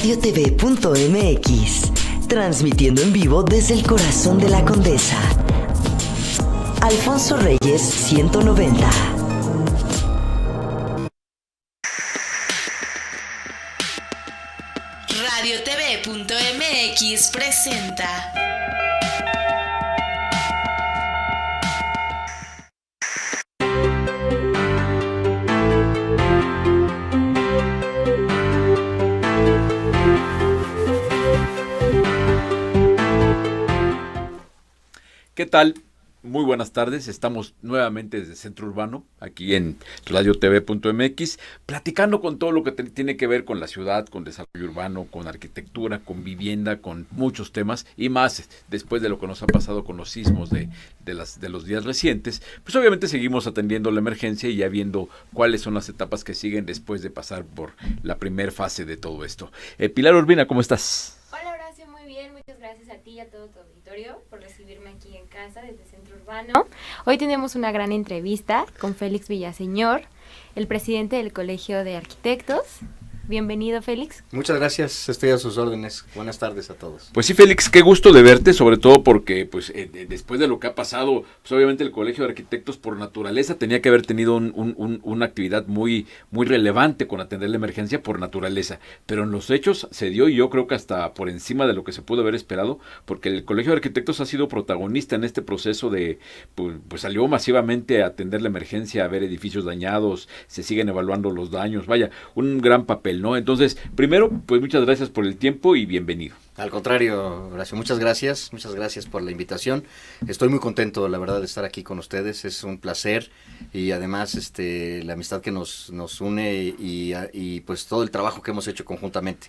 radiotv.mx, transmitiendo en vivo desde el corazón de la Condesa. Alfonso Reyes 190. Radiotv.mx presenta ¿Qué tal? Muy buenas tardes, estamos nuevamente desde Centro Urbano, aquí en radiotv.mx, platicando con todo lo que tiene que ver con la ciudad, con desarrollo urbano, con arquitectura, con vivienda, con muchos temas y más después de lo que nos ha pasado con los sismos de los días recientes. Pues obviamente seguimos atendiendo la emergencia y ya viendo cuáles son las etapas que siguen después de pasar por la primera fase de todo esto. Pilar Urbina, ¿cómo estás? Hola Horacio, muy bien, muchas gracias a ti y a todo tu auditorio por recibirme aquí en casa desde Centro Urbano. Hoy tenemos una gran entrevista con Félix Villaseñor, el presidente del Colegio de Arquitectos. Bienvenido, Félix. Muchas gracias, estoy a sus órdenes. Buenas tardes a todos. Pues sí, Félix, qué gusto de verte, sobre todo porque pues después de lo que ha pasado, pues obviamente el Colegio de Arquitectos por naturaleza tenía que haber tenido una actividad muy relevante con atender la emergencia por naturaleza, pero en los hechos se dio y yo creo que hasta por encima de lo que se pudo haber esperado, porque el Colegio de Arquitectos ha sido protagonista en este proceso de, pues salió masivamente a atender la emergencia, a ver edificios dañados, se siguen evaluando los daños, vaya, un gran papel, ¿no? Entonces, primero, pues muchas gracias por el tiempo y bienvenido. Al contrario, Horacio, muchas gracias por la invitación. Estoy muy contento, la verdad, de estar aquí con ustedes, es un placer y además la amistad que nos une y pues todo el trabajo que hemos hecho conjuntamente.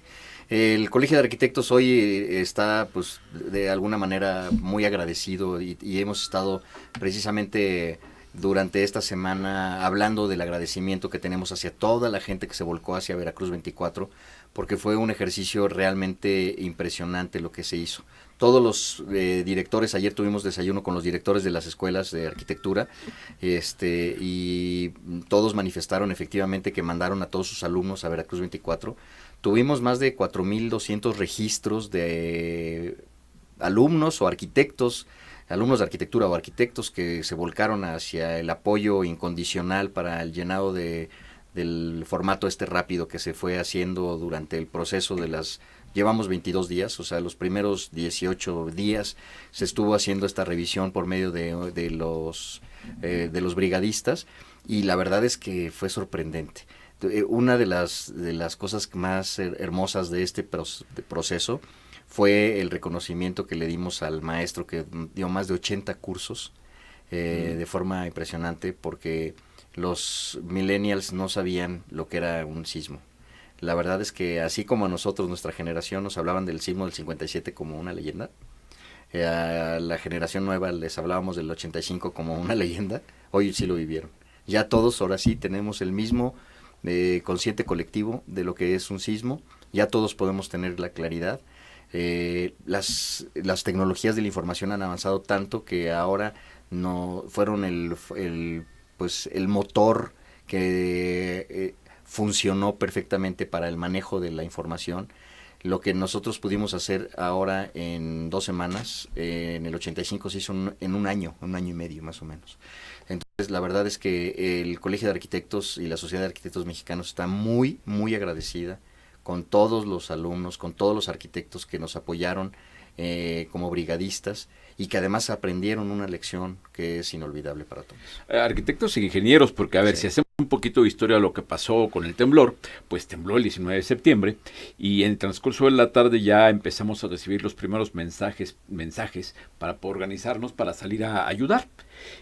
El Colegio de Arquitectos hoy está pues de alguna manera muy agradecido y hemos estado precisamente durante esta semana hablando del agradecimiento que tenemos hacia toda la gente que se volcó hacia Veracruz 24, porque fue un ejercicio realmente impresionante lo que se hizo. Todos los directores, ayer tuvimos desayuno con los directores de las escuelas de arquitectura, y todos manifestaron efectivamente que mandaron a todos sus alumnos a Veracruz 24. Tuvimos más de 4,200 registros de alumnos o arquitectos, alumnos de arquitectura o arquitectos que se volcaron hacia el apoyo incondicional para el llenado del formato rápido que se fue haciendo durante el proceso llevamos 22 días, o sea, los primeros 18 días se estuvo haciendo esta revisión por medio de los brigadistas y la verdad es que fue sorprendente. Una de las cosas más hermosas de este proceso fue el reconocimiento que le dimos al maestro que dio más de 80 cursos de forma impresionante porque los millennials no sabían lo que era un sismo. La verdad es que así como a nosotros, nuestra generación, nos hablaban del sismo del 57 como una leyenda, a la generación nueva les hablábamos del 85 como una leyenda, hoy sí lo vivieron. Ya todos ahora sí tenemos el mismo consciente colectivo de lo que es un sismo, ya todos podemos tener la claridad. Las tecnologías de la información han avanzado tanto que ahora no fueron el motor que funcionó perfectamente para el manejo de la información. Lo que nosotros pudimos hacer ahora en 2 semanas, en el 85 se hizo en un año y medio más o menos. Entonces la verdad es que el Colegio de Arquitectos y la Sociedad de Arquitectos Mexicanos está muy, muy agradecida con todos los alumnos, con todos los arquitectos que nos apoyaron como brigadistas y que además aprendieron una lección que es inolvidable para todos. Arquitectos e ingenieros, porque a ver, sí. Si hacemos un poquito de historia de lo que pasó con el temblor, pues tembló el 19 de septiembre y en el transcurso de la tarde ya empezamos a recibir los primeros mensajes para organizarnos, para salir a ayudar.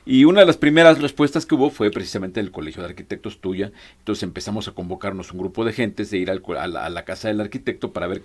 Y una de las primeras respuestas que hubo fue precisamente el Colegio de Arquitectos tuya. Entonces empezamos a convocarnos un grupo de gentes de ir a la casa del arquitecto para ver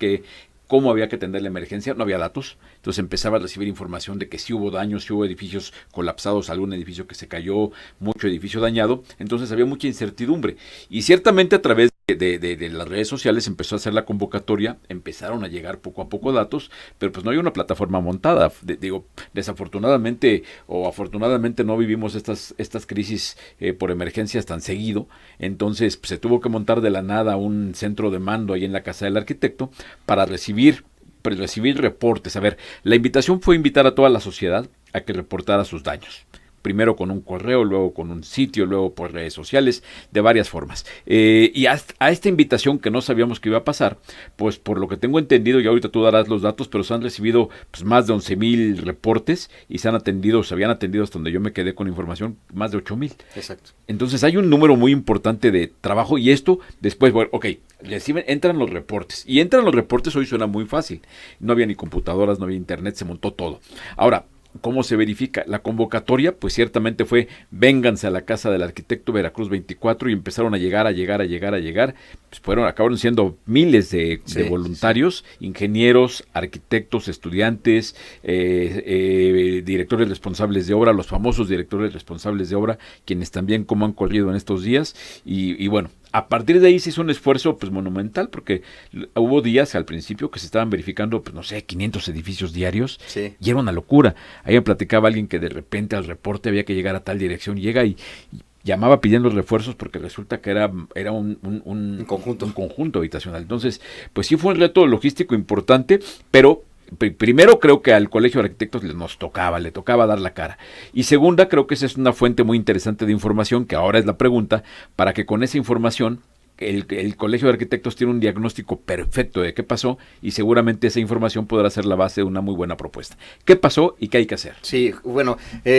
cómo había que atender la emergencia. No había datos, entonces empezaba a recibir información de que sí hubo daños, sí hubo edificios colapsados, algún edificio que se cayó, mucho edificio dañado, entonces había mucha incertidumbre y ciertamente a través de las redes sociales empezó a hacer la convocatoria, empezaron a llegar poco a poco datos, pero pues no hay una plataforma montada. Digo, desafortunadamente o afortunadamente no vivimos estas crisis por emergencias tan seguido, entonces pues, se tuvo que montar de la nada un centro de mando ahí en la casa del arquitecto para recibir reportes. A ver, la invitación fue invitar a toda la sociedad a que reportara sus daños. Primero con un correo, luego con un sitio, luego por redes sociales, de varias formas. Y a esta invitación que no sabíamos que iba a pasar, pues por lo que tengo entendido, y ahorita tú darás los datos, pero se han recibido pues, más de 11,000 reportes y se habían atendido hasta donde yo me quedé con información, más de 8,000. Exacto. Entonces hay un número muy importante de trabajo y esto después, bueno, ok, entran los reportes. Y entran los reportes, hoy suena muy fácil. No había ni computadoras, no había internet, se montó todo. Ahora, ¿cómo se verifica? La convocatoria, pues ciertamente fue, vénganse a la casa del arquitecto Veracruz 24 y empezaron a llegar. Pues acabaron siendo miles de voluntarios, ingenieros, arquitectos, estudiantes, directores responsables de obra, los famosos directores responsables de obra, quienes también como han corrido en estos días y bueno, a partir de ahí se hizo un esfuerzo pues monumental porque hubo días al principio que se estaban verificando, pues no sé, 500 edificios diarios y era una locura. Ahí me platicaba alguien que de repente al reporte había que llegar a tal dirección, llega y llamaba pidiendo refuerzos porque resulta que era un conjunto habitacional. Entonces, pues sí fue un reto logístico importante, pero primero creo que al Colegio de Arquitectos le tocaba dar la cara. Y segunda, creo que esa es una fuente muy interesante de información, que ahora es la pregunta, para que con esa información el Colegio de Arquitectos tiene un diagnóstico perfecto de qué pasó y seguramente esa información podrá ser la base de una muy buena propuesta. ¿Qué pasó y qué hay que hacer? Sí, bueno,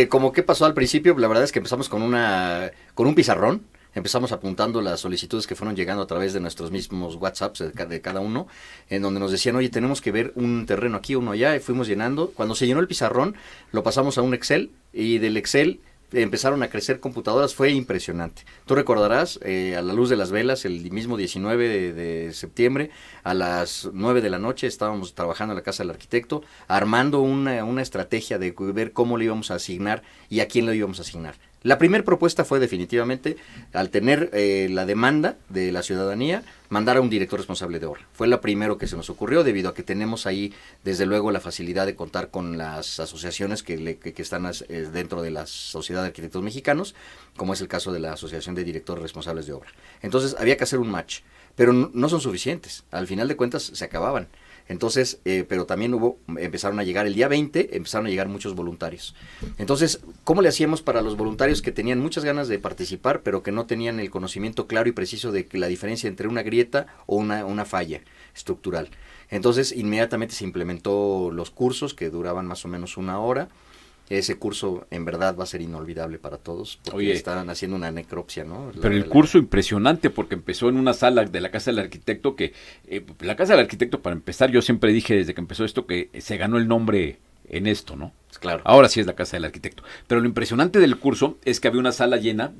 como qué pasó al principio, la verdad es que empezamos con un pizarrón. Empezamos apuntando las solicitudes que fueron llegando a través de nuestros mismos WhatsApps de cada uno, en donde nos decían, oye, tenemos que ver un terreno aquí, uno allá, y fuimos llenando. Cuando se llenó el pizarrón, lo pasamos a un Excel, y del Excel empezaron a crecer computadoras, fue impresionante. Tú recordarás, a la luz de las velas, el mismo 19 de septiembre, a las 9 de la noche, estábamos trabajando en la casa del arquitecto, armando una estrategia de ver cómo le íbamos a asignar y a quién le íbamos a asignar. La primera propuesta fue definitivamente, al tener la demanda de la ciudadanía, mandar a un director responsable de obra. Fue lo primero que se nos ocurrió, debido a que tenemos ahí, desde luego, la facilidad de contar con las asociaciones que están dentro de la Sociedad de Arquitectos Mexicanos, como es el caso de la Asociación de Directores Responsables de Obra. Entonces, había que hacer un match, pero no son suficientes. Al final de cuentas, se acababan. Entonces, pero también empezaron a llegar el día 20, empezaron a llegar muchos voluntarios. Entonces, ¿cómo le hacíamos para los voluntarios que tenían muchas ganas de participar, pero que no tenían el conocimiento claro y preciso de que la diferencia entre una grieta o una falla estructural? Entonces, inmediatamente se implementó los cursos que duraban más o menos 1 hora. Ese curso en verdad va a ser inolvidable para todos, porque están haciendo una necropsia, ¿no? Pero el curso impresionante, porque empezó en una sala de la Casa del Arquitecto, que la Casa del Arquitecto, para empezar, yo siempre dije desde que empezó esto que se ganó el nombre en esto, ¿no? Claro. Ahora sí es la Casa del Arquitecto. Pero lo impresionante del curso es que había una sala llena,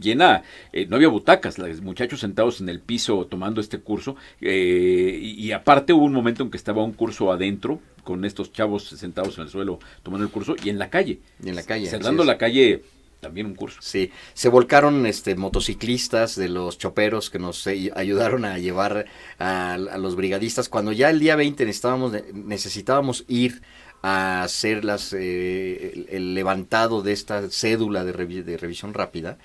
no había butacas, los muchachos sentados en el piso tomando este curso, y aparte hubo un momento en que estaba un curso adentro, con estos chavos sentados en el suelo tomando el curso, y en la calle. Cerrando la calle, también un curso. Sí, se volcaron motociclistas de los choperos que nos ayudaron a llevar a los brigadistas. Cuando ya el día 20 necesitábamos ir a hacer el levantado de esta cédula de revisión rápida,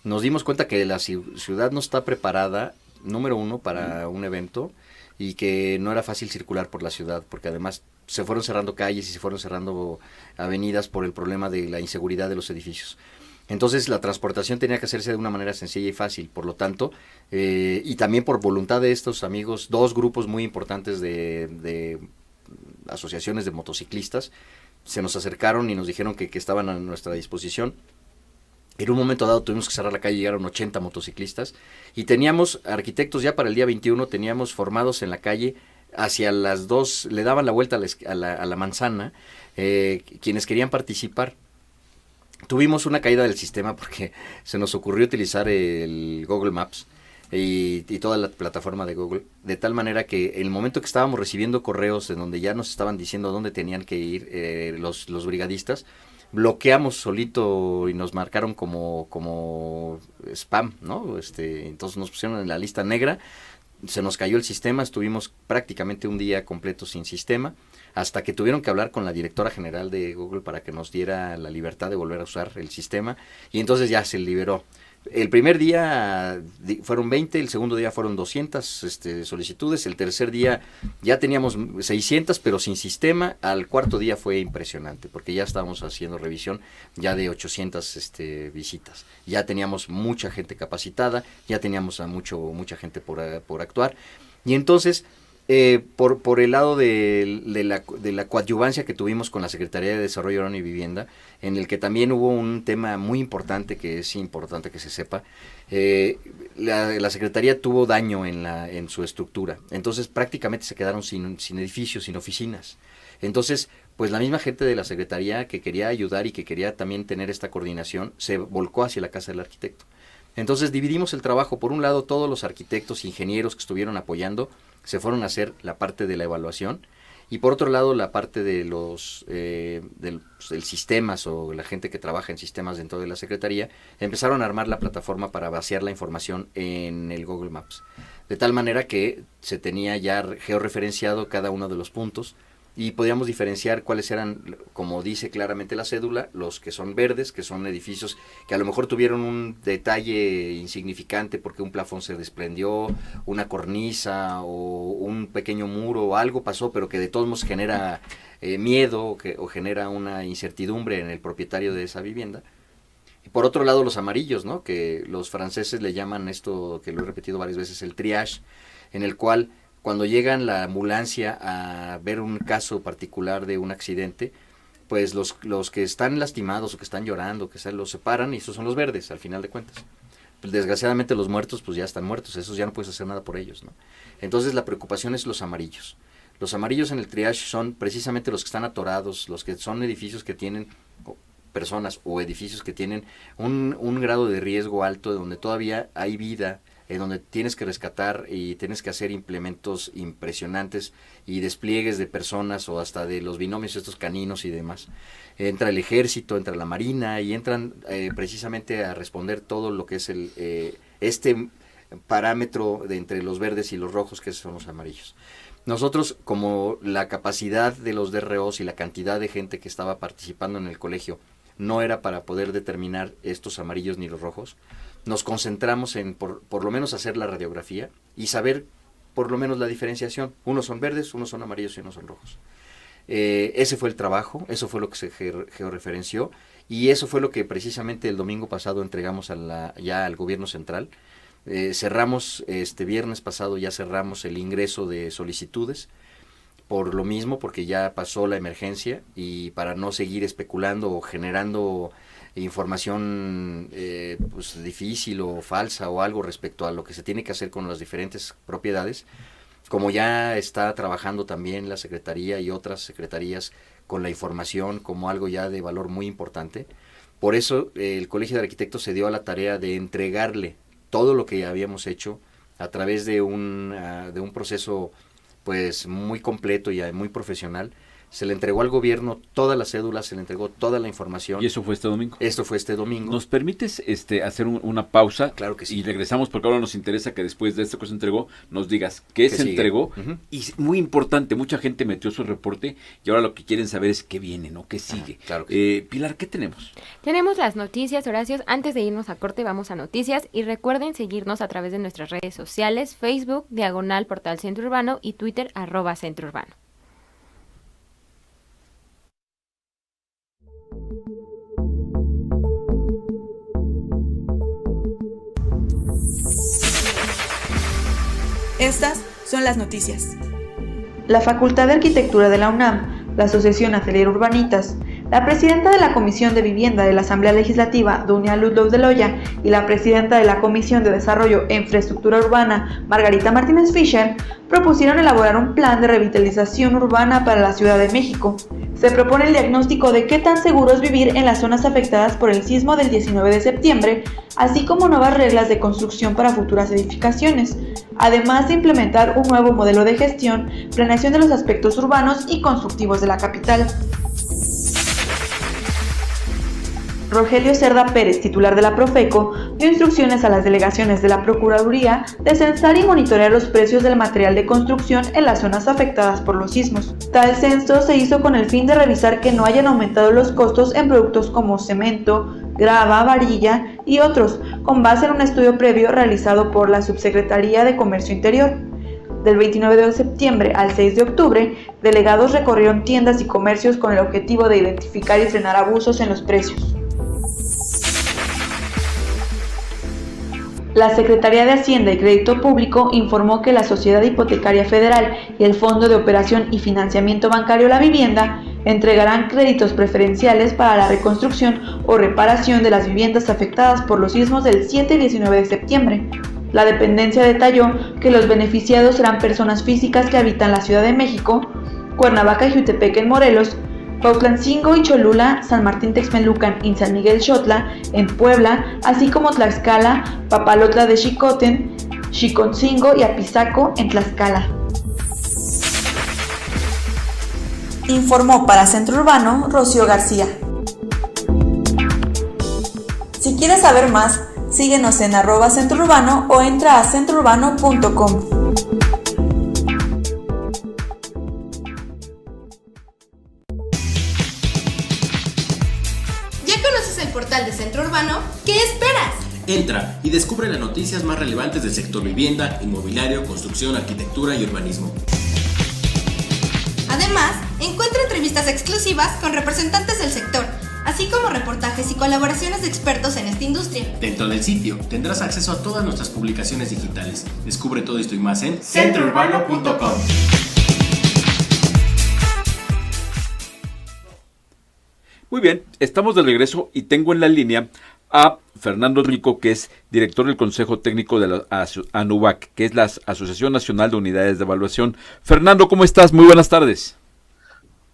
nos dimos cuenta que la ciudad no está preparada, número uno, para un evento, y que no era fácil circular por la ciudad, porque además se fueron cerrando calles y se fueron cerrando avenidas por el problema de la inseguridad de los edificios. Entonces la transportación tenía que hacerse de una manera sencilla y fácil, por lo tanto, y también por voluntad de estos amigos, 2 grupos muy importantes de asociaciones de motociclistas, se nos acercaron y nos dijeron que estaban a nuestra disposición. En un momento dado tuvimos que cerrar la calle, llegaron 80 motociclistas, y teníamos arquitectos ya para el día 21, teníamos formados en la calle hacia las 2, le daban la vuelta a la manzana, quienes querían participar. Tuvimos una caída del sistema porque se nos ocurrió utilizar el Google Maps y toda la plataforma de Google, de tal manera que en el momento que estábamos recibiendo correos en donde ya nos estaban diciendo dónde tenían que ir los brigadistas, bloqueamos solito y nos marcaron como spam, ¿no? Entonces nos pusieron en la lista negra. se nos cayó el sistema, estuvimos prácticamente un día completo sin sistema, hasta que tuvieron que hablar con la directora general de Google para que nos diera la libertad de volver a usar el sistema, y entonces ya se liberó. El primer día fueron 20, el segundo día fueron 200 solicitudes, el tercer día ya teníamos 600, pero sin sistema. Al cuarto día fue impresionante, porque ya estábamos haciendo revisión ya de 800 visitas. Ya teníamos mucha gente capacitada, ya teníamos a mucha gente por actuar. Y entonces, por el lado de la coadyuvancia que tuvimos con la Secretaría de Desarrollo Urbano y Vivienda, en el que también hubo un tema muy importante que es importante que se sepa, la Secretaría tuvo daño en su estructura, entonces prácticamente se quedaron sin edificios, sin oficinas. Entonces, pues la misma gente de la Secretaría que quería ayudar y que quería también tener esta coordinación, se volcó hacia la Casa del Arquitecto. Entonces dividimos el trabajo. Por un lado, todos los arquitectos, ingenieros que estuvieron apoyando se fueron a hacer la parte de la evaluación, y por otro lado la parte de del sistemas, o la gente que trabaja en sistemas dentro de la Secretaría, empezaron a armar la plataforma para vaciar la información en el Google Maps, de tal manera que se tenía ya georreferenciado cada uno de los puntos, y podíamos diferenciar cuáles eran, como dice claramente la cédula, los que son verdes, que son edificios que a lo mejor tuvieron un detalle insignificante porque un plafón se desprendió, una cornisa o un pequeño muro o algo pasó, pero que de todos modos genera miedo o genera una incertidumbre en el propietario de esa vivienda. Y por otro lado, los amarillos, ¿no? Que los franceses le llaman esto, que lo he repetido varias veces, el triage, en el cual cuando llegan la ambulancia a ver un caso particular de un accidente, pues los que están lastimados o que están llorando, que los separan, y esos son los verdes, al final de cuentas. Pues desgraciadamente los muertos pues ya están muertos, esos ya no puedes hacer nada por ellos, ¿no? Entonces la preocupación es los amarillos. Los amarillos en el triage son precisamente los que están atorados, los que son edificios que tienen personas o edificios que tienen un grado de riesgo alto, donde todavía hay vida, donde tienes que rescatar y tienes que hacer implementos impresionantes y despliegues de personas o hasta de los binomios estos caninos y demás. Entra el ejército, entra la marina y entran precisamente a responder todo lo que es este parámetro de entre los verdes y los rojos, que son los amarillos. Nosotros, como la capacidad de los DROs y la cantidad de gente que estaba participando en el colegio no era para poder determinar estos amarillos ni los rojos, nos concentramos en por lo menos hacer la radiografía y saber por lo menos la diferenciación. Unos son verdes, unos son amarillos y unos son rojos. Ese fue el trabajo, eso fue lo que se georreferenció, y eso fue lo que precisamente el domingo pasado entregamos ya al gobierno central. Cerramos, viernes pasado ya cerramos el ingreso de solicitudes, por lo mismo, porque ya pasó la emergencia, y para no seguir especulando o generando información pues difícil o falsa o algo respecto a lo que se tiene que hacer con las diferentes propiedades, como ya está trabajando también la Secretaría y otras secretarías con la información como algo ya de valor muy importante. Por eso el Colegio de Arquitectos se dio a la tarea de entregarle todo lo que habíamos hecho a través de un proceso pues muy completo y muy profesional. Se le entregó al gobierno todas las cédulas, se le entregó toda la información. ¿Y eso fue este domingo? Esto fue este domingo. ¿Nos permites hacer una pausa? Claro que sí. Y regresamos, porque ahora nos interesa que después de esto que se entregó, nos digas qué se entregó. Uh-huh. Y muy importante, mucha gente metió su reporte y ahora lo que quieren saber es qué viene, ¿no? ¿Qué sigue? Claro que sí. Pilar, ¿qué tenemos? Tenemos las noticias, Horacio. Antes de irnos a corte, vamos a noticias. Y recuerden seguirnos a través de nuestras redes sociales, Facebook, /Portal Centro Urbano, y Twitter, @Centro Urbano. Estas son las noticias. La Facultad de Arquitectura de la UNAM, la Asociación Atelier Urbanitas, la presidenta de la Comisión de Vivienda de la Asamblea Legislativa, Dunia Ludlow de Loya, y la presidenta de la Comisión de Desarrollo e Infraestructura Urbana, Margarita Martínez Fischer, propusieron elaborar un plan de revitalización urbana para la Ciudad de México. Se propone el diagnóstico de qué tan seguro es vivir en las zonas afectadas por el sismo del 19 de septiembre, así como nuevas reglas de construcción para futuras edificaciones, además de implementar un nuevo modelo de gestión, planeación de los aspectos urbanos y constructivos de la capital. Rogelio Cerda Pérez, titular de la Profeco, dio instrucciones a las delegaciones de la Procuraduría de censar y monitorear los precios del material de construcción en las zonas afectadas por los sismos. Tal censo se hizo con el fin de revisar que no hayan aumentado los costos en productos como cemento, grava, varilla y otros, con base en un estudio previo realizado por la Subsecretaría de Comercio Interior. Del 29 de septiembre al 6 de octubre, delegados recorrieron tiendas y comercios con el objetivo de identificar y frenar abusos en los precios. La Secretaría de Hacienda y Crédito Público informó que la Sociedad Hipotecaria Federal y el Fondo de Operación y Financiamiento Bancario La Vivienda entregarán créditos preferenciales para la reconstrucción o reparación de las viviendas afectadas por los sismos del 7 y 19 de septiembre. La dependencia detalló que los beneficiados serán personas físicas que habitan la Ciudad de México, Cuernavaca y Jutepec en Morelos, Cuautlancingo y Cholula, San Martín Texmelucan y San Miguel Xotla en Puebla, así como Tlaxcala, Papalotla de Xicoten, Xicontzingo y Apizaco en Tlaxcala. Informó para Centro Urbano Rocío García. Si quieres saber más, síguenos en @centrourbano o entra a centrourbano.com. Portal de Centro Urbano, ¿qué esperas? Entra y descubre las noticias más relevantes del sector vivienda, inmobiliario, construcción, arquitectura y urbanismo. Además, encuentra entrevistas exclusivas con representantes del sector, así como reportajes y colaboraciones de expertos en esta industria. Dentro del sitio tendrás acceso a todas nuestras publicaciones digitales. Descubre todo esto y más en centrourbano.com. Muy bien, estamos de regreso y tengo en la línea a Fernando Rico, que es director del Consejo Técnico de la ANUVAC, que es la Asociación Nacional de Unidades de Evaluación. Fernando, ¿cómo estás? Muy buenas tardes.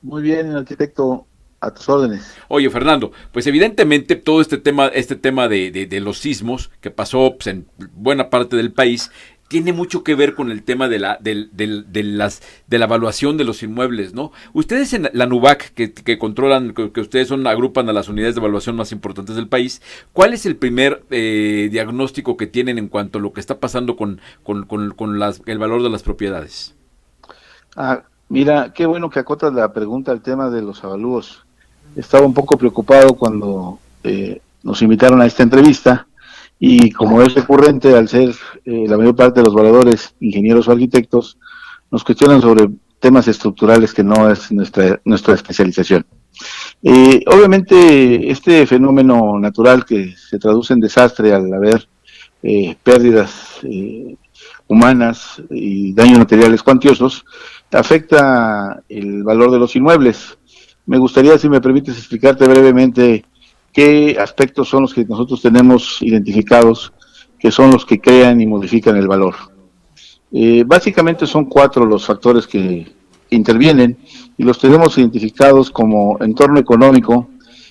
Muy bien, arquitecto, a tus órdenes. Oye, Fernando, pues evidentemente todo este tema de los sismos que pasó pues, en buena parte del país tiene mucho que ver con el tema de la evaluación de los inmuebles, ¿no? Ustedes en la ANUVAC, que controlan, que ustedes agrupan a las unidades de evaluación más importantes del país, ¿cuál es el primer diagnóstico que tienen en cuanto a lo que está pasando con el valor de las propiedades? Mira, qué bueno que acotas la pregunta al tema de los avalúos. Estaba un poco preocupado cuando nos invitaron a esta entrevista. Y como es recurrente, al ser la mayor parte de los evaluadores ingenieros o arquitectos, nos cuestionan sobre temas estructurales que no es nuestra especialización. Obviamente, este fenómeno natural que se traduce en desastre al haber pérdidas humanas y daños materiales cuantiosos, afecta el valor de los inmuebles. Me gustaría, si me permites, explicarte brevemente qué aspectos son los que nosotros tenemos identificados, que son los que crean y modifican el valor. Básicamente son 4 los factores que intervienen y los tenemos identificados como entorno económico,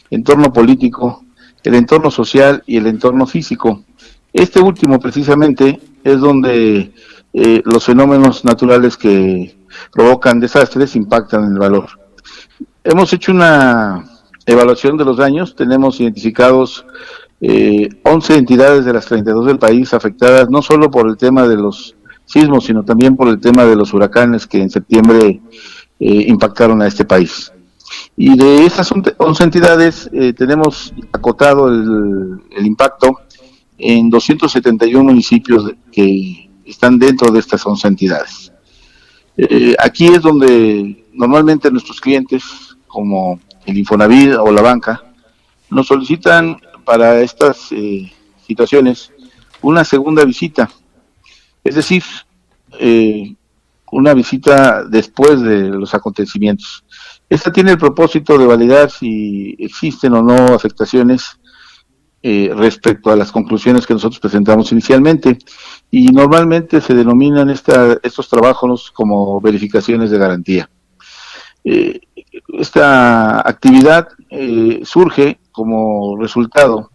entorno político, el entorno social y el entorno físico. Este último precisamente es donde los fenómenos naturales que provocan desastres impactan en el valor. Hemos hecho una evaluación de los daños, tenemos identificados 11 entidades de las 32 del país afectadas no solo por el tema de los sismos, sino también por el tema de los huracanes que en septiembre impactaron a este país. Y de esas 11 entidades tenemos acotado el impacto en 271 municipios que están dentro de estas 11 entidades. Aquí es donde normalmente nuestros clientes, como el Infonavit o la banca, nos solicitan para estas situaciones una segunda visita, es decir, una visita después de los acontecimientos. Esta tiene el propósito de validar si existen o no afectaciones respecto a las conclusiones que nosotros presentamos inicialmente, y normalmente se denominan estos trabajos como verificaciones de garantía. Esta actividad surge como resultado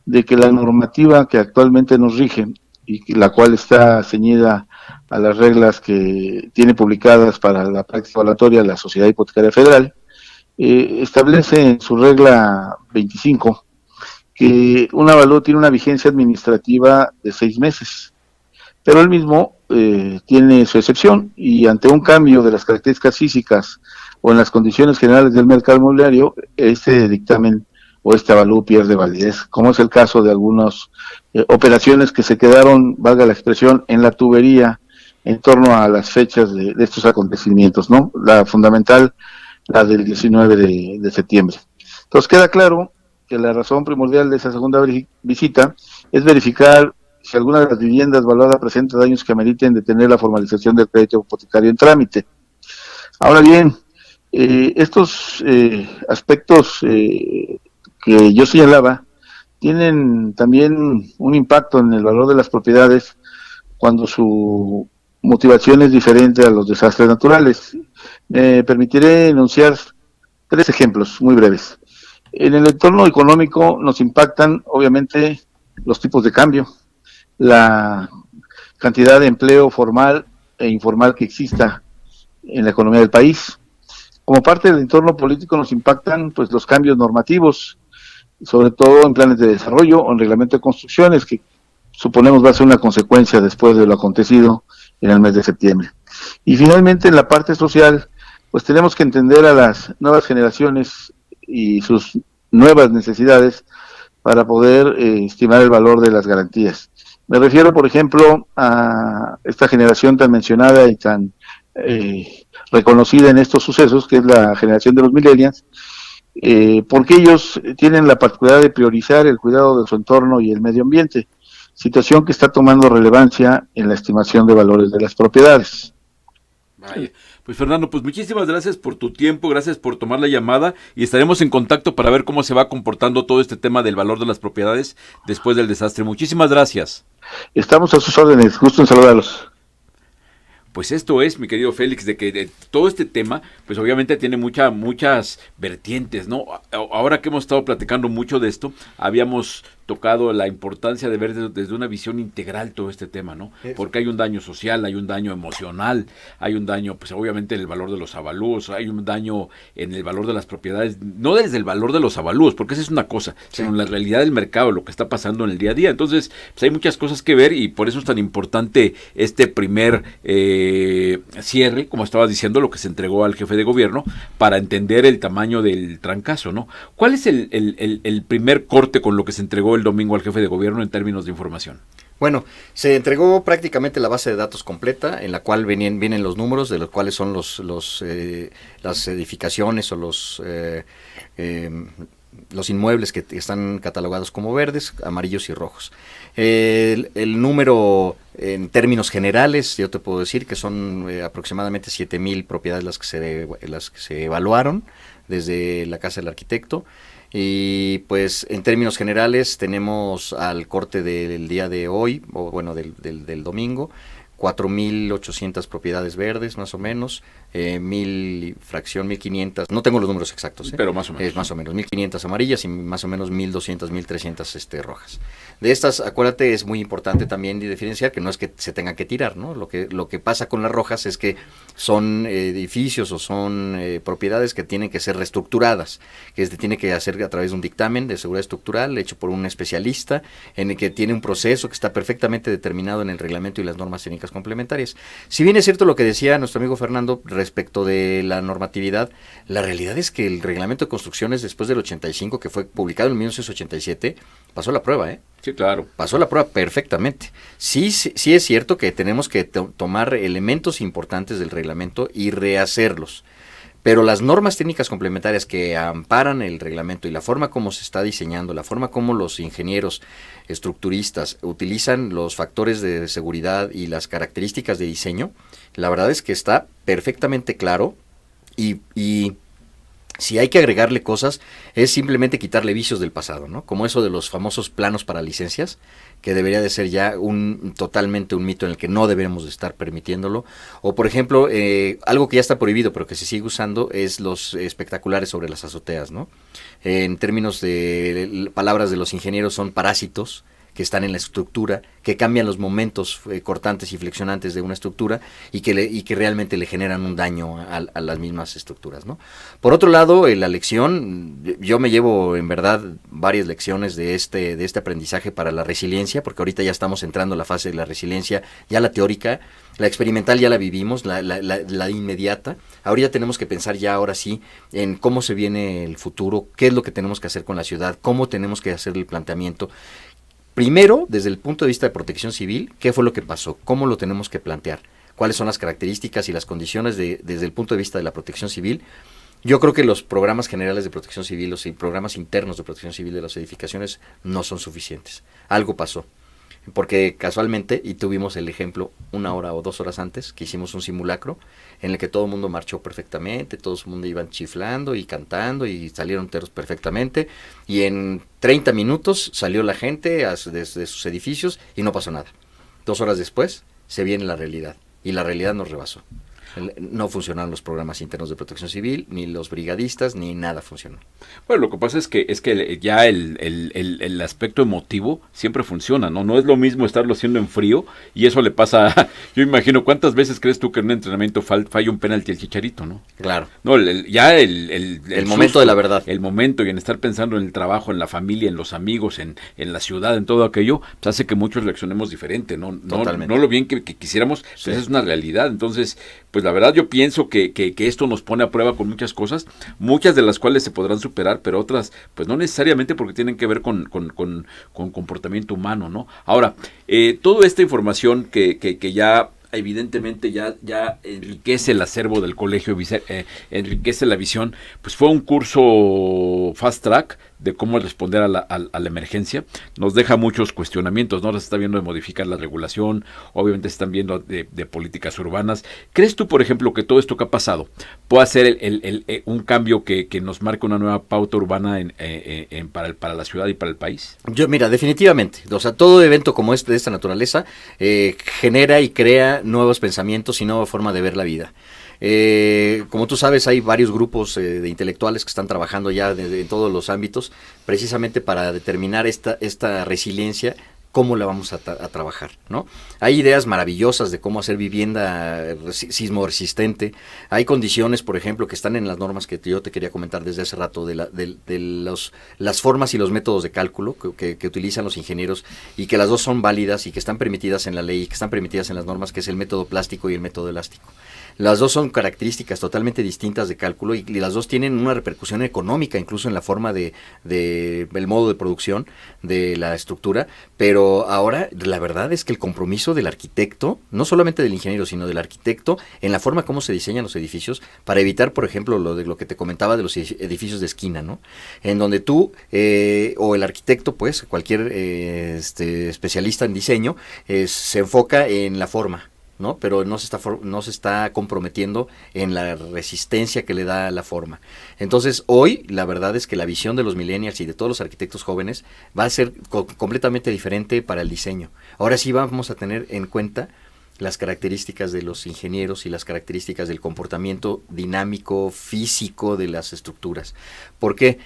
de que la normativa que actualmente nos rige y la cual está ceñida a las reglas que tiene publicadas para la práctica evaluatoria la Sociedad Hipotecaria Federal, establece en su regla 25 que un avalúo tiene una vigencia administrativa de 6 meses, pero el mismo tiene su excepción, y ante un cambio de las características físicas o en las condiciones generales del mercado inmobiliario, este dictamen o este avalúo pierde validez, como es el caso de algunas operaciones que se quedaron, valga la expresión, en la tubería en torno a las fechas de estos acontecimientos, ¿no? La fundamental, la del 19 de septiembre. Entonces queda claro que la razón primordial de esa segunda visita es verificar si alguna de las viviendas valuadas presenta daños que ameriten detener la formalización del crédito hipotecario en trámite. Ahora bien, estos aspectos que yo señalaba tienen también un impacto en el valor de las propiedades cuando su motivación es diferente a los desastres naturales. Me permitiré enunciar 3 ejemplos muy breves. En el entorno económico nos impactan, obviamente, los tipos de cambio, la cantidad de empleo formal e informal que exista en la economía del país. Como parte del entorno político nos impactan pues los cambios normativos, sobre todo en planes de desarrollo o en reglamento de construcciones, que suponemos va a ser una consecuencia después de lo acontecido en el mes de septiembre. Y finalmente, en la parte social, pues tenemos que entender a las nuevas generaciones y sus nuevas necesidades para poder estimar el valor de las garantías. Me refiero, por ejemplo, a esta generación tan mencionada y tan reconocida en estos sucesos, que es la generación de los millennials, porque ellos tienen la particularidad de priorizar el cuidado de su entorno y el medio ambiente, situación que está tomando relevancia en la estimación de valores de las propiedades. Vaya. Pues Fernando, pues muchísimas gracias por tu tiempo, gracias por tomar la llamada y estaremos en contacto para ver cómo se va comportando todo este tema del valor de las propiedades después del desastre. Muchísimas gracias. Estamos a sus órdenes, gusto en saludarlos. Pues esto es, mi querido Félix, de que todo este tema, pues obviamente tiene muchas vertientes, ¿no? Ahora que hemos estado platicando mucho de esto, habíamos tocado la importancia de ver desde una visión integral todo este tema, ¿no? Porque hay un daño social, hay un daño emocional, hay un daño, pues obviamente en el valor de los avalúos, hay un daño en el valor de las propiedades, no desde el valor de los avalúos, porque esa es una cosa, sino en la realidad del mercado, lo que está pasando en el día a día. Entonces, pues hay muchas cosas que ver y por eso es tan importante este primer cierre, como estabas diciendo, lo que se entregó al jefe de gobierno para entender el tamaño del trancazo, ¿no? ¿Cuál es el primer corte con lo que se entregó el domingo al jefe de gobierno en términos de información? Bueno, se entregó prácticamente la base de datos completa, en la cual vienen los números de los cuales son las edificaciones o los inmuebles que están catalogados como verdes, amarillos y rojos. El número en términos generales, yo te puedo decir que son aproximadamente 7,000 propiedades las que se evaluaron desde la Casa del Arquitecto. Y pues en términos generales tenemos al corte del día de hoy, o bueno, del domingo, 4,800 propiedades verdes, más o menos, 1,500, no tengo los números exactos, pero más o menos. Más o menos, 1,500 amarillas y más o menos 1,200, 1,300 rojas. De estas, acuérdate, es muy importante también diferenciar que no es que se tengan que tirar, ¿no? Lo que pasa con las rojas es que son edificios o son propiedades que tienen que ser reestructuradas, que se tiene que hacer a través de un dictamen de seguridad estructural hecho por un especialista, en el que tiene un proceso que está perfectamente determinado en el reglamento y las normas técnicas complementarias. Si bien es cierto lo que decía nuestro amigo Fernando respecto de la normatividad, la realidad es que el reglamento de construcciones después del 85, que fue publicado en 1987, pasó la prueba, Sí, claro. Pasó la prueba perfectamente. Sí es cierto que tenemos que tomar elementos importantes del reglamento y rehacerlos. Pero las normas técnicas complementarias que amparan el reglamento y la forma como se está diseñando, la forma como los ingenieros estructuristas utilizan los factores de seguridad y las características de diseño, la verdad es que está perfectamente claro y si hay que agregarle cosas, es simplemente quitarle vicios del pasado, ¿no? Como eso de los famosos planos para licencias, que debería de ser ya totalmente un mito en el que no deberíamos de estar permitiéndolo. O, por ejemplo, algo que ya está prohibido, pero que se sigue usando, es los espectaculares sobre las azoteas, ¿no? En términos de palabras de los ingenieros, son parásitos que están en la estructura, que cambian los momentos cortantes y flexionantes de una estructura y que realmente le generan un daño a las mismas estructuras, ¿no? Por otro lado, la lección, yo me llevo en verdad varias lecciones de este aprendizaje para la resiliencia, porque ahorita ya estamos entrando a la fase de la resiliencia, ya la teórica, la experimental ya la vivimos, la inmediata. Ahorita tenemos que pensar ya ahora sí en cómo se viene el futuro, qué es lo que tenemos que hacer con la ciudad, cómo tenemos que hacer el planteamiento. Primero, desde el punto de vista de protección civil, ¿qué fue lo que pasó? ¿Cómo lo tenemos que plantear? ¿Cuáles son las características y las condiciones desde el punto de vista de la protección civil? Yo creo que los programas generales de protección civil, los programas internos de protección civil de las edificaciones no son suficientes. Algo pasó. Porque casualmente, y tuvimos el ejemplo 1 hora o 2 horas antes, que hicimos un simulacro en el que todo el mundo marchó perfectamente, todo el mundo iban chiflando y cantando y salieron todos perfectamente, y en 30 minutos salió la gente desde sus edificios y no pasó nada. 2 horas después se viene la realidad, y la realidad nos rebasó. No funcionaron los programas internos de protección civil, ni los brigadistas, ni nada funcionó. Bueno, lo que pasa es que ya el aspecto emotivo siempre funciona, ¿no? No es lo mismo estarlo haciendo en frío, y eso le pasa, yo imagino, ¿cuántas veces crees tú que en un entrenamiento falla un penalti el Chicharito, no? Claro. No, el momento susto, de la verdad. El momento, y en estar pensando en el trabajo, en la familia, en los amigos, en la ciudad, en todo aquello, pues hace que muchos reaccionemos diferente, ¿no? Totalmente. No lo bien que quisiéramos, pues Sí. esa es una realidad. Entonces, pues la verdad yo pienso que esto nos pone a prueba con muchas cosas, muchas de las cuales se podrán superar, pero otras pues no necesariamente, porque tienen que ver con comportamiento humano, ¿no? Ahora, toda esta información que ya evidentemente ya enriquece el acervo del colegio, enriquece la visión, pues fue un curso fast track de cómo responder a la emergencia. Nos deja muchos cuestionamientos, ¿no? Ahora se está viendo de modificar la regulación, obviamente se están viendo de políticas urbanas. ¿Crees tú, por ejemplo, que todo esto que ha pasado puede ser un cambio que nos marque una nueva pauta urbana para la ciudad y para el país? Mira, definitivamente, o sea, todo evento como este de esta naturaleza genera y crea nuevos pensamientos y nueva forma de ver la vida. Como tú sabes, hay varios grupos de intelectuales que están trabajando ya en todos los ámbitos, precisamente para determinar esta resiliencia, cómo la vamos a trabajar, ¿no? Hay ideas maravillosas de cómo hacer vivienda sismo resistente. Hay condiciones, por ejemplo, que están en las normas que yo te quería comentar desde hace rato, las formas y los métodos de cálculo que utilizan los ingenieros, y que las dos son válidas y que están permitidas en la ley y que están permitidas en las normas, que es el método plástico y el método elástico. Las dos son características totalmente distintas de cálculo, y las dos tienen una repercusión económica, incluso en la forma el modo de producción de la estructura. Pero ahora la verdad es que el compromiso del arquitecto, no solamente del ingeniero, sino del arquitecto, en la forma como se diseñan los edificios, para evitar, por ejemplo, lo que te comentaba de los edificios de esquina, ¿no? En donde tú, o el arquitecto, pues, cualquier especialista en diseño, se enfoca en la forma, ¿no? Pero no se está comprometiendo en la resistencia que le da la forma. Entonces, hoy, la verdad es que la visión de los millennials y de todos los arquitectos jóvenes va a ser completamente diferente para el diseño. Ahora sí vamos a tener en cuenta las características de los ingenieros y las características del comportamiento dinámico, físico de las estructuras. ¿Por qué?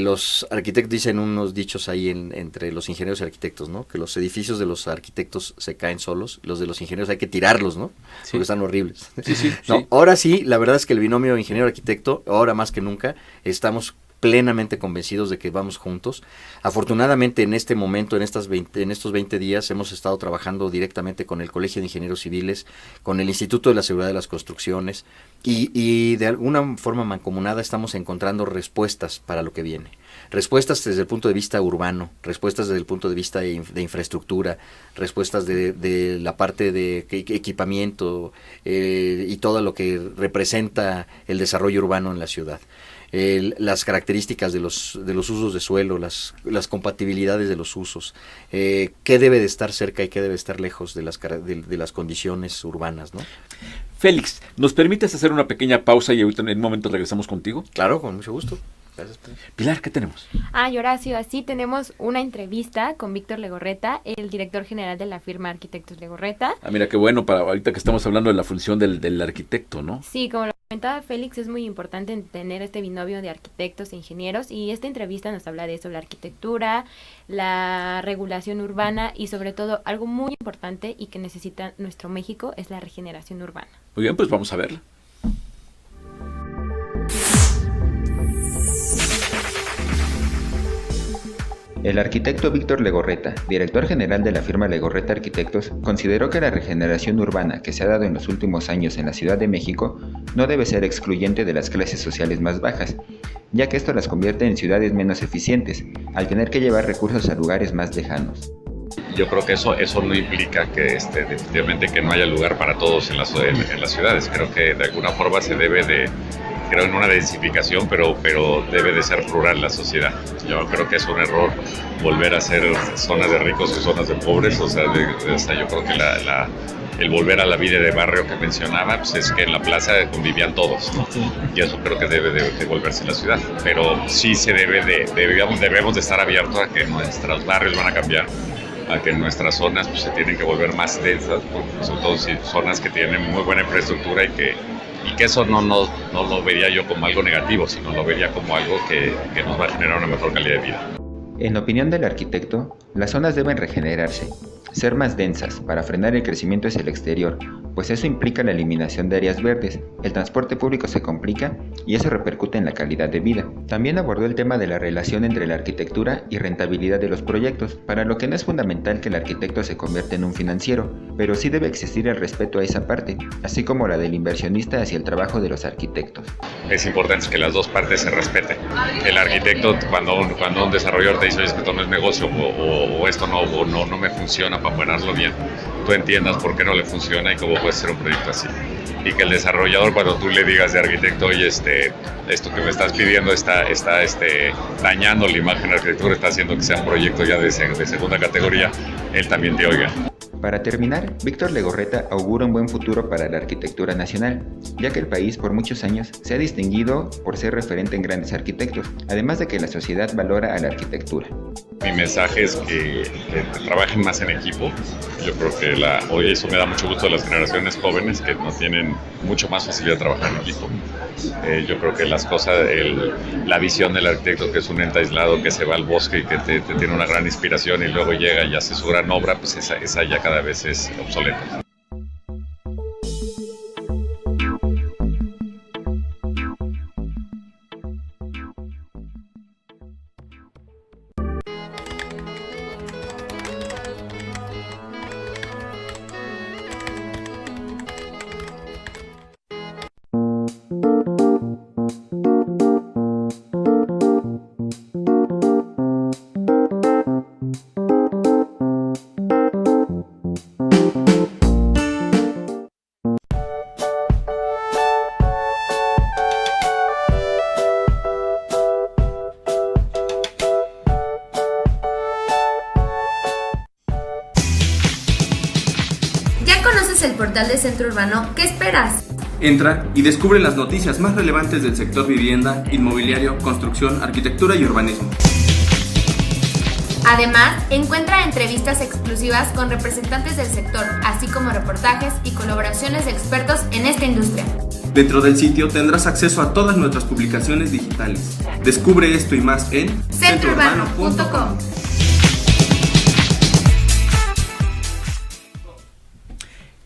Los arquitectos dicen unos dichos ahí entre los ingenieros y arquitectos, ¿no? Que los edificios de los arquitectos se caen solos, los de los ingenieros hay que tirarlos, ¿no? Sí. Porque están horribles. Sí. No, ahora sí, la verdad es que el binomio ingeniero-arquitecto, ahora más que nunca, estamos plenamente convencidos de que vamos juntos. Afortunadamente, en este momento, en estos 20 días, hemos estado trabajando directamente con el Colegio de Ingenieros Civiles, con el Instituto de la Seguridad de las Construcciones, y de alguna forma mancomunada estamos encontrando respuestas para lo que viene. Respuestas desde el punto de vista urbano, respuestas desde el punto de vista de infraestructura, respuestas de la parte de equipamiento y todo lo que representa el desarrollo urbano en la ciudad. Las características de los usos de suelo, las compatibilidades de los usos, qué debe de estar cerca y qué debe estar lejos de las condiciones urbanas, ¿no? Félix, ¿nos permites hacer una pequeña pausa y ahorita en un momento regresamos contigo? Claro, con mucho gusto. Gracias, Pilar, ¿qué tenemos? Horacio, así tenemos una entrevista con Víctor Legorreta, el director general de la firma Arquitectos Legorreta. Mira, qué bueno para ahorita que estamos hablando de la función del arquitecto, ¿no? Sí, como lo Comentaba Félix, es muy importante tener este binomio de arquitectos e ingenieros, y esta entrevista nos habla de eso, la arquitectura, la regulación urbana y sobre todo algo muy importante y que necesita nuestro México es la regeneración urbana. Muy bien, pues vamos a verla. El arquitecto Víctor Legorreta, director general de la firma Legorreta Arquitectos, consideró que la regeneración urbana que se ha dado en los últimos años en la Ciudad de México no debe ser excluyente de las clases sociales más bajas, ya que esto las convierte en ciudades menos eficientes, al tener que llevar recursos a lugares más lejanos. Yo creo que eso no implica que definitivamente que no haya lugar para todos en las ciudades. Creo que de alguna forma se debe de, creo en una densificación, pero debe de ser plural la sociedad. Yo creo que es un error volver a hacer zonas de ricos y zonas de pobres. O sea, yo creo que el volver a la vida de barrio que mencionaba, pues es que en la plaza convivían todos, ¿no? Y eso creo que debe de volverse la ciudad. Pero sí se debemos de estar abiertos a que nuestros barrios van a cambiar, a que nuestras zonas pues, se tienen que volver más densas, sobre todo si zonas que tienen muy buena infraestructura y que eso no lo vería yo como algo negativo, sino lo vería como algo que nos va a generar una mejor calidad de vida. En opinión del arquitecto, las zonas deben regenerarse, ser más densas para frenar el crecimiento hacia el exterior, pues eso implica la eliminación de áreas verdes, el transporte público se complica y eso repercute en la calidad de vida. También abordó el tema de la relación entre la arquitectura y rentabilidad de los proyectos, para lo que no es fundamental que el arquitecto se convierta en un financiero, pero sí debe existir el respeto a esa parte, así como la del inversionista hacia el trabajo de los arquitectos. Es importante que las dos partes se respeten. El arquitecto, cuando un desarrollador te dice, oye, es que esto no es negocio o esto no me funciona para operarlo bien, tú entiendas por qué no le funciona y cómo puede ser un proyecto así. Y que el desarrollador, cuando tú le digas de arquitecto, oye, esto que me estás pidiendo está dañando la imagen de la arquitectura, está haciendo que sea un proyecto ya de segunda categoría, él también te oiga. Para terminar, Víctor Legorreta augura un buen futuro para la arquitectura nacional, ya que el país por muchos años se ha distinguido por ser referente en grandes arquitectos, además de que la sociedad valora a la arquitectura. Mi mensaje es que trabajen más en equipo. Yo creo que hoy eso me da mucho gusto a las generaciones jóvenes que no tienen mucho más facilidad de trabajar en equipo. Yo creo que las cosas, la visión del arquitecto que es un ente aislado que se va al bosque y que te tiene una gran inspiración y luego llega y hace su gran obra, pues esa ya cada vez es obsoleta. El portal de Centro Urbano, ¿qué esperas? Entra y descubre las noticias más relevantes del sector vivienda, inmobiliario, construcción, arquitectura y urbanismo. Además, encuentra entrevistas exclusivas con representantes del sector, así como reportajes y colaboraciones de expertos en esta industria. Dentro del sitio tendrás acceso a todas nuestras publicaciones digitales. Descubre esto y más en centrourbano.com.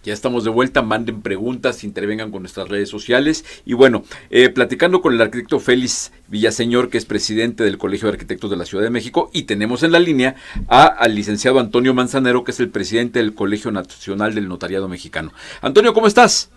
Ya estamos de vuelta, manden preguntas, intervengan con nuestras redes sociales. Y bueno, platicando con el arquitecto Félix Villaseñor, que es presidente del Colegio de Arquitectos de la Ciudad de México, y tenemos en la línea al licenciado Antonio Manzanero, que es el presidente del Colegio Nacional del Notariado Mexicano. Antonio, ¿cómo estás?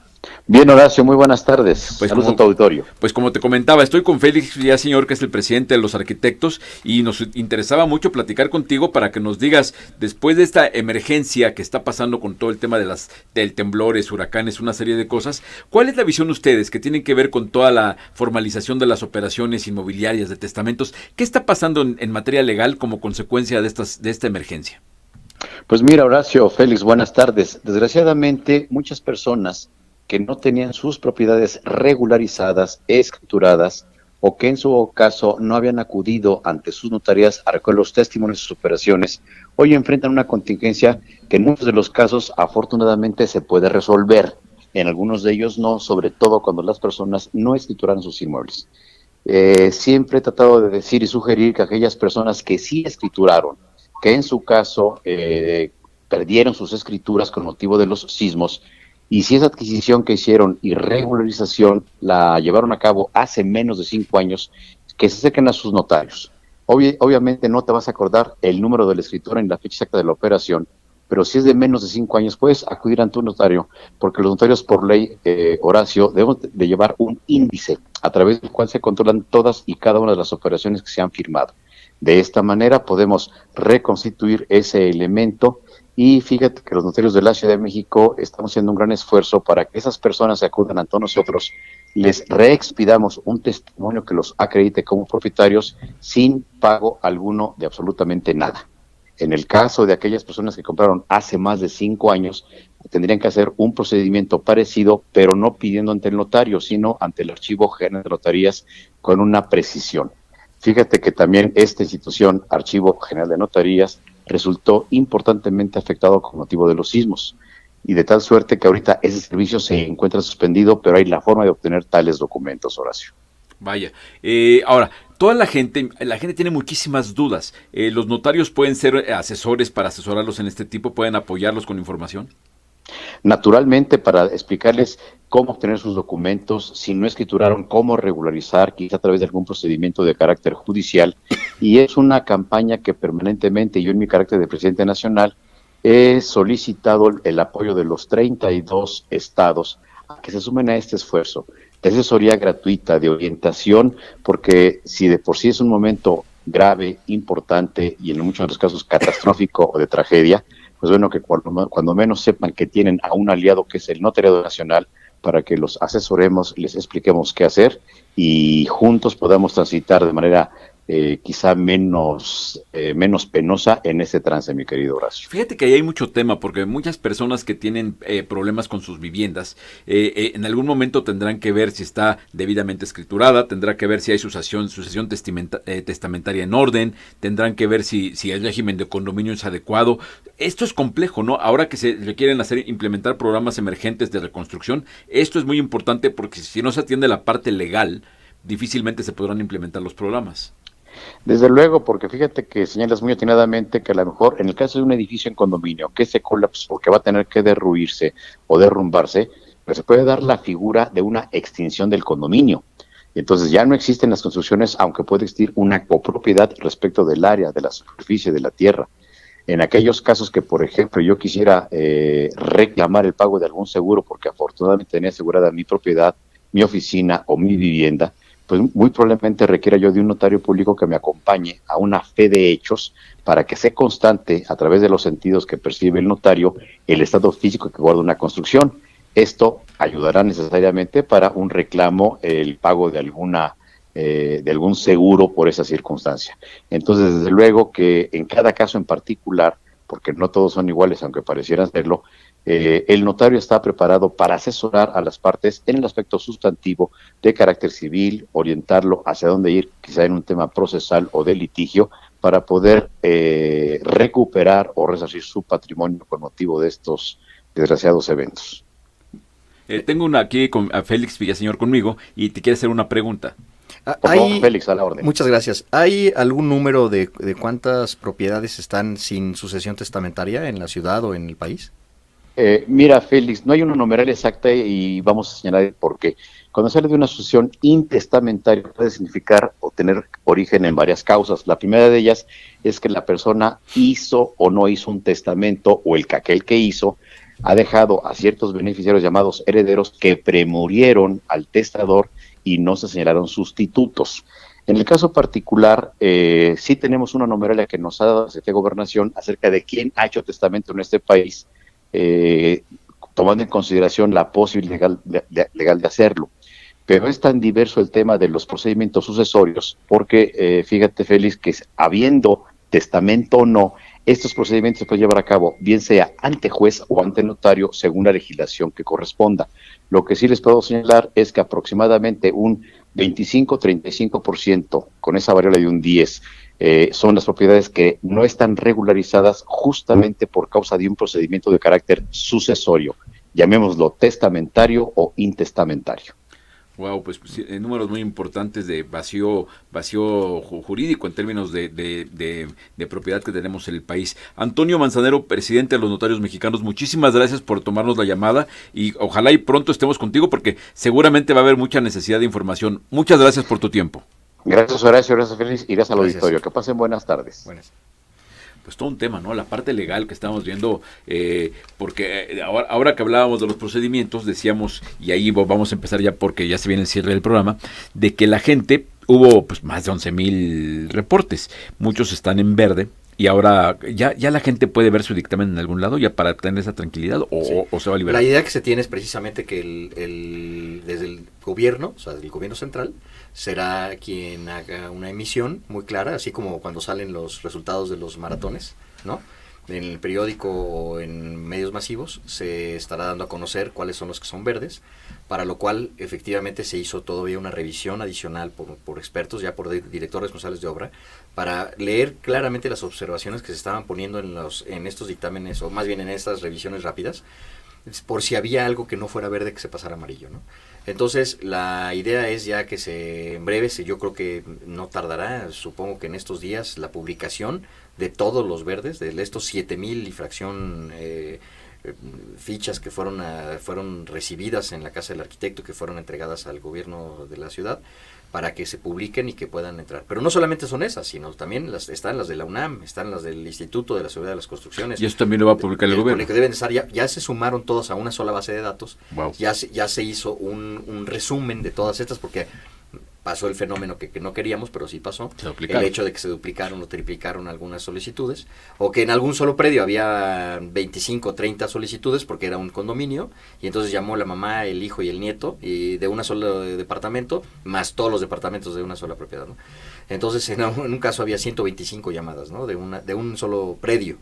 Bien, Horacio, muy buenas tardes. Pues saludos a tu auditorio. Pues como te comentaba, estoy con Félix Villaseñor, que es el presidente de los arquitectos, y nos interesaba mucho platicar contigo para que nos digas, después de esta emergencia que está pasando con todo el tema del temblores, huracanes, una serie de cosas, ¿cuál es la visión de ustedes que tienen que ver con toda la formalización de las operaciones inmobiliarias, de testamentos? ¿Qué está pasando en materia legal como consecuencia de esta emergencia? Pues mira, Horacio, Félix, buenas tardes. Desgraciadamente, muchas personas que no tenían sus propiedades regularizadas, escrituradas, o que en su caso no habían acudido ante sus notarías a recoger los testimonios de sus operaciones, hoy enfrentan una contingencia que en muchos de los casos afortunadamente se puede resolver. en algunos de ellos no, sobre todo cuando las personas no escrituraron sus inmuebles. Siempre he tratado de decir y sugerir que aquellas personas que sí escrituraron, que en su caso perdieron sus escrituras con motivo de los sismos, y si esa adquisición que hicieron y regularización la llevaron a cabo hace menos de 5 años, que se acerquen a sus notarios. Obviamente no te vas a acordar el número de la escritura ni la fecha exacta de la operación, pero si es de menos de 5 años, puedes acudir ante un notario, porque los notarios por ley, Horacio, deben de llevar un índice a través del cual se controlan todas y cada una de las operaciones que se han firmado. De esta manera podemos reconstituir ese elemento, y fíjate que los notarios de la Ciudad de México estamos haciendo un gran esfuerzo para que esas personas que acudan ante nosotros les reexpidamos un testimonio que los acredite como propietarios sin pago alguno de absolutamente nada. En el caso de aquellas personas que compraron hace más de 5 años, tendrían que hacer un procedimiento parecido, pero no pidiendo ante el notario, sino ante el Archivo General de Notarías con una precisión. Fíjate que también esta institución, Archivo General de Notarías, resultó importantemente afectado con motivo de los sismos, y de tal suerte que ahorita ese servicio se encuentra suspendido, pero hay la forma de obtener tales documentos, Horacio. Vaya, ahora, toda la gente tiene muchísimas dudas. ¿Los notarios pueden ser asesores para asesorarlos en este tipo? ¿Pueden apoyarlos con información? Naturalmente, para explicarles cómo obtener sus documentos, si no escrituraron, cómo regularizar, quizá a través de algún procedimiento de carácter judicial, y es una campaña que permanentemente, yo en mi carácter de presidente nacional, he solicitado el apoyo de los 32 estados a que se sumen a este esfuerzo de asesoría gratuita, de orientación, porque si de por sí es un momento grave, importante y en muchos de los casos catastrófico o de tragedia, pues bueno, que cuando menos sepan que tienen a un aliado que es el Notariado Nacional, para que los asesoremos, les expliquemos qué hacer y juntos podamos transitar de manera quizá menos penosa en ese trance, mi querido Horacio. Fíjate que ahí hay mucho tema, porque muchas personas que tienen problemas con sus viviendas, en algún momento tendrán que ver si está debidamente escriturada, tendrá que ver si hay sucesión testamentaria en orden, tendrán que ver si el régimen de condominio es adecuado. Esto es complejo, ¿no? Ahora que se requieren implementar programas emergentes de reconstrucción, esto es muy importante, porque si no se atiende la parte legal, difícilmente se podrán implementar los programas. Desde luego, porque fíjate que señalas muy atinadamente que a lo mejor en el caso de un edificio en condominio que se colapsó, que va a tener que derruirse o derrumbarse, pues se puede dar la figura de una extinción del condominio. Entonces ya no existen las construcciones, aunque puede existir una copropiedad respecto del área, de la superficie, de la tierra. En aquellos casos que, por ejemplo, yo quisiera reclamar el pago de algún seguro, porque afortunadamente tenía asegurada mi propiedad, mi oficina o mi vivienda, pues muy probablemente requiera yo de un notario público que me acompañe a una fe de hechos para que sea constante a través de los sentidos que percibe el notario el estado físico que guarda una construcción. Esto ayudará necesariamente para un reclamo, el pago de algún seguro por esa circunstancia. Entonces, desde luego que en cada caso en particular, porque no todos son iguales, aunque parecieran serlo, el notario está preparado para asesorar a las partes en el aspecto sustantivo de carácter civil, orientarlo hacia dónde ir, quizá en un tema procesal o de litigio, para poder recuperar o resarcir su patrimonio con motivo de estos desgraciados eventos. Tengo aquí a Félix Villaseñor conmigo y te quiere hacer una pregunta. Por favor, Félix, a la orden. Muchas gracias. ¿Hay algún número de cuántas propiedades están sin sucesión testamentaria en la ciudad o en el país? Mira, Félix, no hay una numeral exacta y vamos a señalar el por qué. Cuando se habla de una sucesión intestamentaria puede significar o tener origen en varias causas. La primera de ellas es que la persona hizo o no hizo un testamento, o aquel que hizo ha dejado a ciertos beneficiarios llamados herederos que premurieron al testador y no se señalaron sustitutos. En el caso particular, sí tenemos una numeralia que nos ha dado la Secretaría de Gobernación acerca de quién ha hecho testamento en este país, tomando en consideración la posibilidad legal de hacerlo. Pero es tan diverso el tema de los procedimientos sucesorios, porque fíjate, Félix, que habiendo testamento o no, estos procedimientos se pueden llevar a cabo, bien sea ante juez o ante notario, según la legislación que corresponda. Lo que sí les puedo señalar es que aproximadamente un 25-35%, con esa variable de un 10%, son las propiedades que no están regularizadas justamente por causa de un procedimiento de carácter sucesorio. llamémoslo testamentario o intestamentario. Wow, pues números muy importantes de vacío jurídico en términos de propiedad que tenemos en el país. Antonio Manzanero, presidente de los Notarios Mexicanos, muchísimas gracias por tomarnos la llamada y ojalá y pronto estemos contigo porque seguramente va a haber mucha necesidad de información. Muchas gracias por tu tiempo. Gracias Horacio, gracias Félix y gracias al auditorio. Que pasen buenas tardes. Buenas. Pues todo un tema, ¿no? La parte legal que estamos viendo, porque ahora que hablábamos de los procedimientos, decíamos, y ahí vamos a empezar ya porque ya se viene el cierre del programa, de que la gente, hubo pues más de 11,000 reportes, muchos están en verde, y ahora ya la gente puede ver su dictamen en algún lado ya para tener esa tranquilidad o se va a liberar. La idea que se tiene es precisamente que desde el gobierno, o sea, del gobierno central, será quien haga una emisión muy clara, así como cuando salen los resultados de los maratones, ¿no? En el periódico o en medios masivos se estará dando a conocer cuáles son los que son verdes, para lo cual efectivamente se hizo todavía una revisión adicional por expertos, ya por directores responsables de obra, para leer claramente las observaciones que se estaban poniendo en estos dictámenes, o más bien en estas revisiones rápidas, por si había algo que no fuera verde que se pasara amarillo, ¿no? Entonces la idea es ya que en breve, yo creo que no tardará, supongo que en estos días, la publicación de todos los verdes, de estos 7,000 y fracción fichas que fueron recibidas en la Casa del Arquitecto, que fueron entregadas al gobierno de la ciudad, para que se publiquen y que puedan entrar. Pero no solamente son esas, sino también están las de la UNAM, están las del Instituto de la Seguridad de las Construcciones. Y eso también lo va a publicar el gobierno. Que deben estar, ya se sumaron todas a una sola base de datos. Wow. Ya se hizo un resumen de todas estas, porque pasó el fenómeno que no queríamos, pero sí pasó. El hecho de que se duplicaron o triplicaron algunas solicitudes, o que en algún solo predio había 25 o 30 solicitudes porque era un condominio, y entonces llamó la mamá, el hijo y el nieto, y de una sola departamento, más todos los departamentos de una sola propiedad, ¿no? Entonces en un caso había 125 llamadas, ¿no? de un solo predio.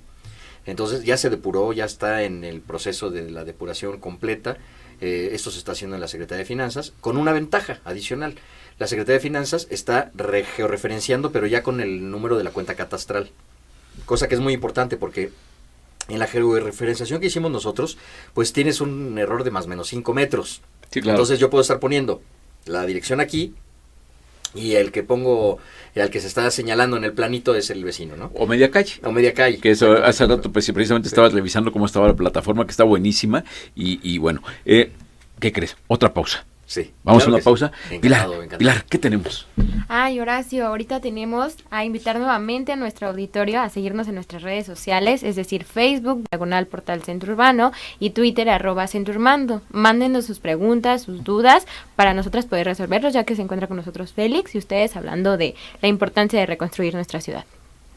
Entonces ya se depuró, ya está en el proceso de la depuración completa. Esto se está haciendo en la Secretaría de Finanzas, con una ventaja adicional. La Secretaría de Finanzas está georreferenciando, pero ya con el número de la cuenta catastral, cosa que es muy importante porque en la georreferenciación que hicimos nosotros, pues tienes un error de más o menos 5 metros. Sí, claro. Entonces yo puedo estar poniendo la dirección aquí, y al que se está señalando en el planito es el vecino, ¿no? O media calle. Que eso hace rato precisamente estaba revisando cómo estaba la plataforma, que está buenísima, y bueno, ¿qué crees? Otra pausa. Sí. Vamos a una pausa. Sí. Encantado. Pilar, ¿qué tenemos? Ay, Horacio, ahorita tenemos a invitar nuevamente a nuestro auditorio a seguirnos en nuestras redes sociales, es decir, Facebook, /Portal Centro Urbano, y Twitter, @CentroUrbano. Mándenos sus preguntas, sus dudas, para nosotras poder resolverlos, ya que se encuentra con nosotros Félix y ustedes hablando de la importancia de reconstruir nuestra ciudad.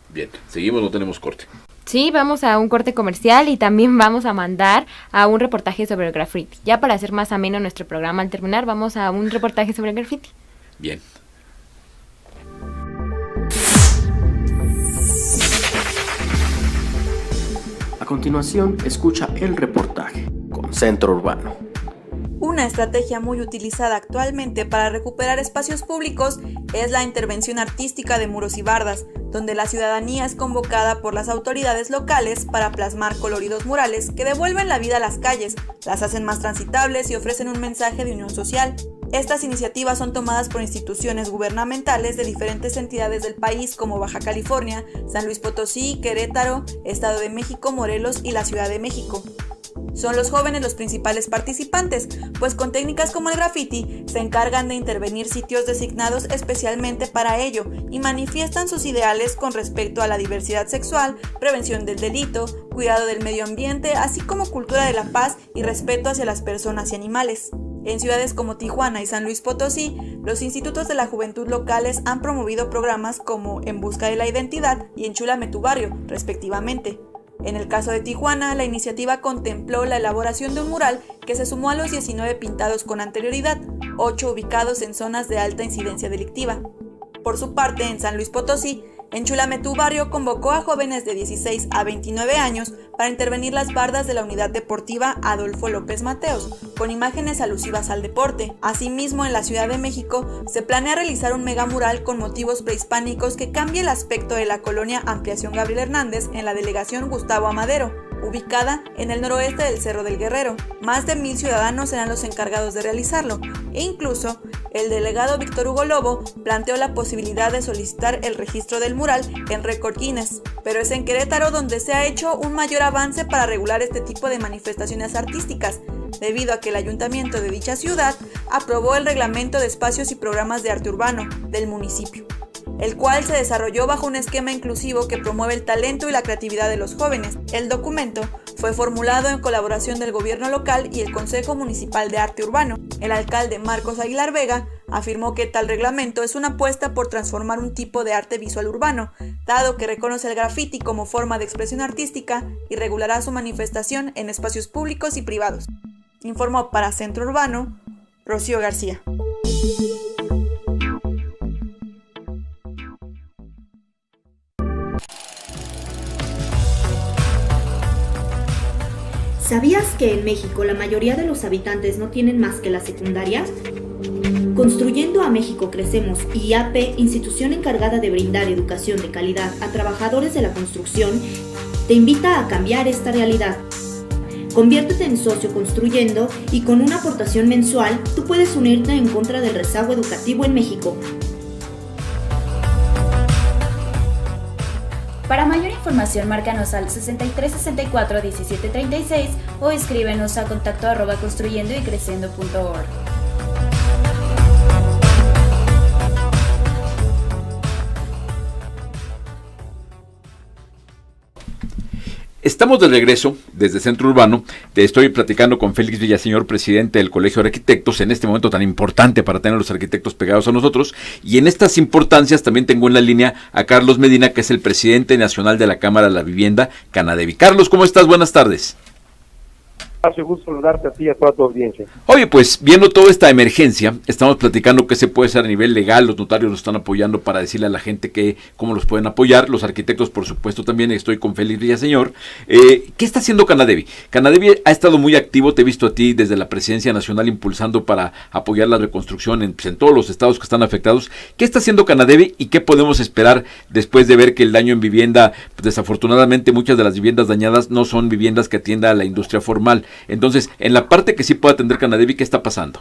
Bien, seguimos, no tenemos corte. Sí, vamos a un corte comercial y también vamos a mandar a un reportaje sobre el graffiti. Ya para hacer más ameno nuestro programa al terminar, vamos a un reportaje sobre el graffiti. Bien. A continuación, escucha el reportaje con Centro Urbano. Una estrategia muy utilizada actualmente para recuperar espacios públicos es la intervención artística de muros y bardas, donde la ciudadanía es convocada por las autoridades locales para plasmar coloridos murales que devuelven la vida a las calles, las hacen más transitables y ofrecen un mensaje de unión social. Estas iniciativas son tomadas por instituciones gubernamentales de diferentes entidades del país como Baja California, San Luis Potosí, Querétaro, Estado de México, Morelos y la Ciudad de México. Son los jóvenes los principales participantes, pues con técnicas como el graffiti se encargan de intervenir sitios designados especialmente para ello y manifiestan sus ideales con respecto a la diversidad sexual, prevención del delito, cuidado del medio ambiente, así como cultura de la paz y respeto hacia las personas y animales. En ciudades como Tijuana y San Luis Potosí, los institutos de la juventud locales han promovido programas como En Busca de la Identidad y Enchúlame tu Barrio, respectivamente. En el caso de Tijuana, la iniciativa contempló la elaboración de un mural que se sumó a los 19 pintados con anterioridad, 8 ubicados en zonas de alta incidencia delictiva. Por su parte, en San Luis Potosí, Enchúlame tu Barrio convocó a jóvenes de 16 a 29 años para intervenir las bardas de la unidad deportiva Adolfo López Mateos, con imágenes alusivas al deporte. Asimismo, en la Ciudad de México, se planea realizar un megamural con motivos prehispánicos que cambie el aspecto de la colonia Ampliación Gabriel Hernández en la delegación Gustavo Amadero. ubicada en el noroeste del Cerro del Guerrero. Más de 1,000 ciudadanos serán los encargados de realizarlo, e incluso el delegado Víctor Hugo Lobo planteó la posibilidad de solicitar el registro del mural en Récord Guinness, pero es en Querétaro donde se ha hecho un mayor avance para regular este tipo de manifestaciones artísticas, debido a que el ayuntamiento de dicha ciudad aprobó el reglamento de espacios y programas de arte urbano del municipio, el cual se desarrolló bajo un esquema inclusivo que promueve el talento y la creatividad de los jóvenes. El documento fue formulado en colaboración del gobierno local y el Consejo Municipal de Arte Urbano. El alcalde Marcos Aguilar Vega afirmó que tal reglamento es una apuesta por transformar un tipo de arte visual urbano, dado que reconoce el graffiti como forma de expresión artística y regulará su manifestación en espacios públicos y privados. Informó para Centro Urbano, Rocío García. ¿Sabías que en México la mayoría de los habitantes no tienen más que la secundaria? Construyendo a México Crecemos y IAP, institución encargada de brindar educación de calidad a trabajadores de la construcción, te invita a cambiar esta realidad. Conviértete en socio construyendo y con una aportación mensual tú puedes unirte en contra del rezago educativo en México. Para mayor información, márcanos al 6364 1736 o escríbenos a contacto@construyendoycreciendo.org. Estamos de regreso desde Centro Urbano. Te estoy platicando con Félix Villaseñor, presidente del Colegio de Arquitectos, en este momento tan importante para tener a los arquitectos pegados a nosotros. Y en estas importancias también tengo en la línea a Carlos Medina, que es el presidente nacional de la Cámara de la Vivienda, Canadevi. Carlos, ¿cómo estás? Buenas tardes. Hace gusto saludarte a ti y a toda tu audiencia. Oye, pues viendo toda esta emergencia, estamos platicando qué se puede hacer a nivel legal. Los notarios nos están apoyando para decirle a la gente cómo los pueden apoyar. Los arquitectos, por supuesto, también. Estoy con Félix Villaseñor. ¿Qué está haciendo Canadevi? Canadevi ha estado muy activo. Te he visto a ti desde la Presidencia Nacional impulsando para apoyar la reconstrucción en todos los estados que están afectados. ¿Qué está haciendo Canadevi y qué podemos esperar después de ver que el daño en vivienda, pues, desafortunadamente muchas de las viviendas dañadas no son viviendas que atienda a la industria formal? Entonces, en la parte que sí puede atender Canadevi, ¿qué está pasando?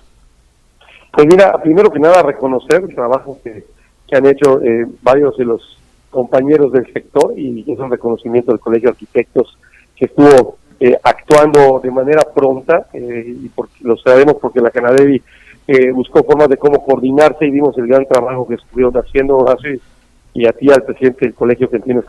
Pues mira, primero que nada reconocer el trabajo que han hecho varios de los compañeros del sector, y es un reconocimiento del Colegio de Arquitectos que estuvo actuando de manera pronta, y lo sabemos porque la Canadevi buscó formas de cómo coordinarse, y vimos el gran trabajo que estuvieron haciendo, Horacio, y a ti, al presidente del colegio que tiene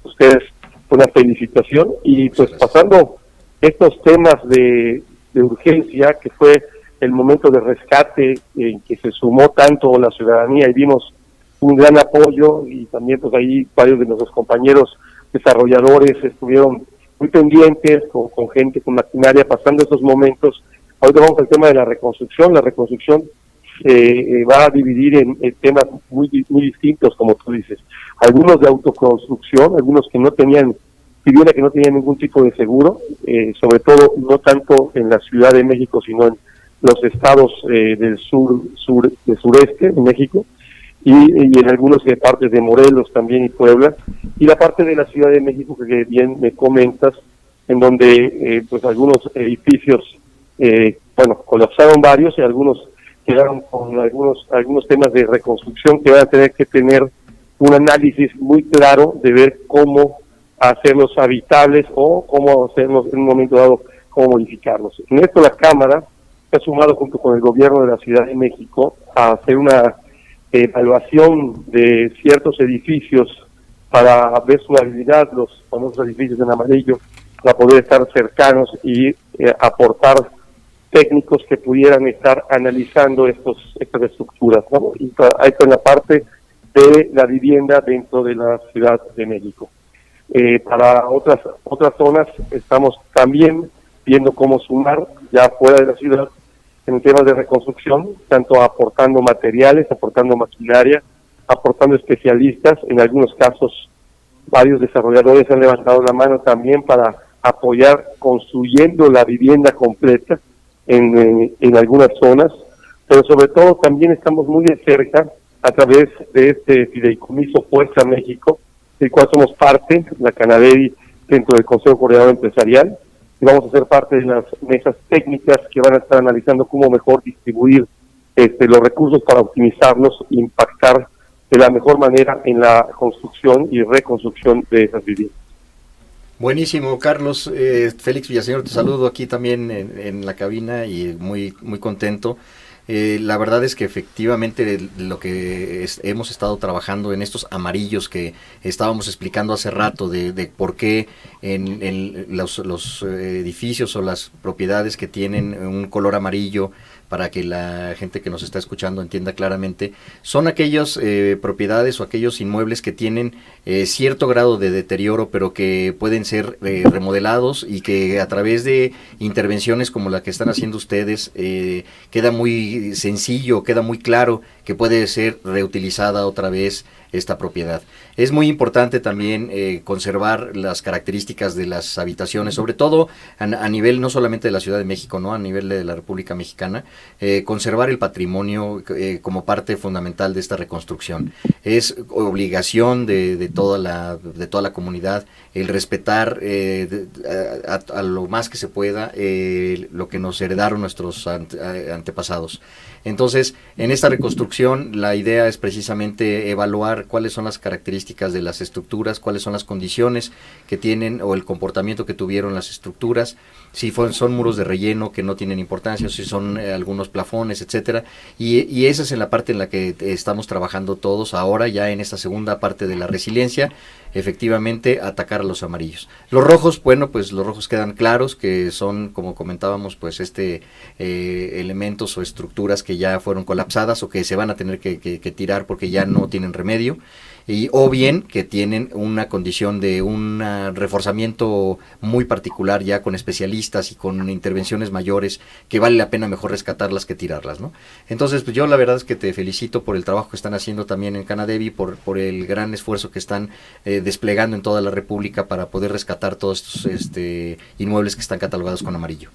ustedes, una felicitación. Y pues pasando estos temas de urgencia, que fue el momento de rescate en que se sumó tanto la ciudadanía y vimos un gran apoyo, y también pues ahí varios de nuestros compañeros desarrolladores estuvieron muy pendientes con gente, con maquinaria, pasando estos momentos. Ahorita vamos al tema de la reconstrucción. La reconstrucción va a dividir en temas muy distintos, como tú dices. Algunos de autoconstrucción, algunos que no tenían vivienda, que no tenía ningún tipo de seguro, sobre todo no tanto en la Ciudad de México, sino en los estados del sureste de México, y en algunas partes de Morelos también y Puebla, y la parte de la Ciudad de México que bien me comentas, en donde pues algunos edificios, colapsaron varios, y algunos quedaron con algunos temas de reconstrucción que van a tener que tener un análisis muy claro de ver cómo hacerlos habitables o cómo hacerlos en un momento dado, cómo modificarlos. En esto la Cámara se ha sumado junto con el gobierno de la Ciudad de México a hacer una evaluación de ciertos edificios para ver su habilidad, los famosos edificios en amarillo, para poder estar cercanos y aportar técnicos que pudieran estar analizando estas estructuras, ¿no? Y esto en la parte de la vivienda dentro de la Ciudad de México. Para otras zonas estamos también viendo cómo sumar ya fuera de la ciudad en temas de reconstrucción, tanto aportando materiales, aportando maquinaria, aportando especialistas. En algunos casos varios desarrolladores han levantado la mano también para apoyar construyendo la vivienda completa en algunas zonas, pero sobre todo también estamos muy de cerca a través de este fideicomiso Fuerza México, del cual somos parte, la Canadevi dentro del Consejo Coordinador Empresarial, y vamos a ser parte de las mesas técnicas que van a estar analizando cómo mejor distribuir los recursos para optimizarlos e impactar de la mejor manera en la construcción y reconstrucción de esas viviendas. Buenísimo, Carlos. Félix Villaseñor, te saludo aquí también en la cabina y muy, muy contento. La verdad es que efectivamente lo que hemos estado trabajando en estos amarillos que estábamos explicando hace rato de por qué en los edificios o las propiedades que tienen un color amarillo, para que la gente que nos está escuchando entienda claramente, son aquellas propiedades o aquellos inmuebles que tienen cierto grado de deterioro, pero que pueden ser remodelados y que a través de intervenciones como la que están haciendo ustedes queda muy sencillo, queda muy claro que puede ser reutilizada otra vez esta propiedad. Es muy importante también conservar las características de las habitaciones, sobre todo a nivel no solamente de la Ciudad de México, ¿no? A nivel de la República Mexicana, conservar el patrimonio como parte fundamental de esta reconstrucción. Es obligación de toda la comunidad el respetar a lo más que se pueda lo que nos heredaron nuestros antepasados. Entonces, en esta reconstrucción, la idea es precisamente evaluar cuáles son las características de las estructuras, cuáles son las condiciones que tienen o el comportamiento que tuvieron las estructuras, si son muros de relleno que no tienen importancia, o si son algunos plafones, etcétera, y esa es en la parte en la que estamos trabajando todos ahora, ya en esta segunda parte de la resiliencia, efectivamente atacar a los amarillos. Los rojos, bueno, pues los rojos quedan claros, que son, como comentábamos, pues elementos o estructuras que ya fueron colapsadas o que se van a tener que tirar porque ya no tienen remedio, o bien que tienen una condición de un reforzamiento muy particular ya con especialistas y con intervenciones mayores que vale la pena mejor rescatarlas que tirarlas, ¿no? Entonces, pues yo la verdad es que te felicito por el trabajo que están haciendo también en Canadevi, por el gran esfuerzo que están desplegando en toda la República para poder rescatar todos estos inmuebles que están catalogados con amarillo.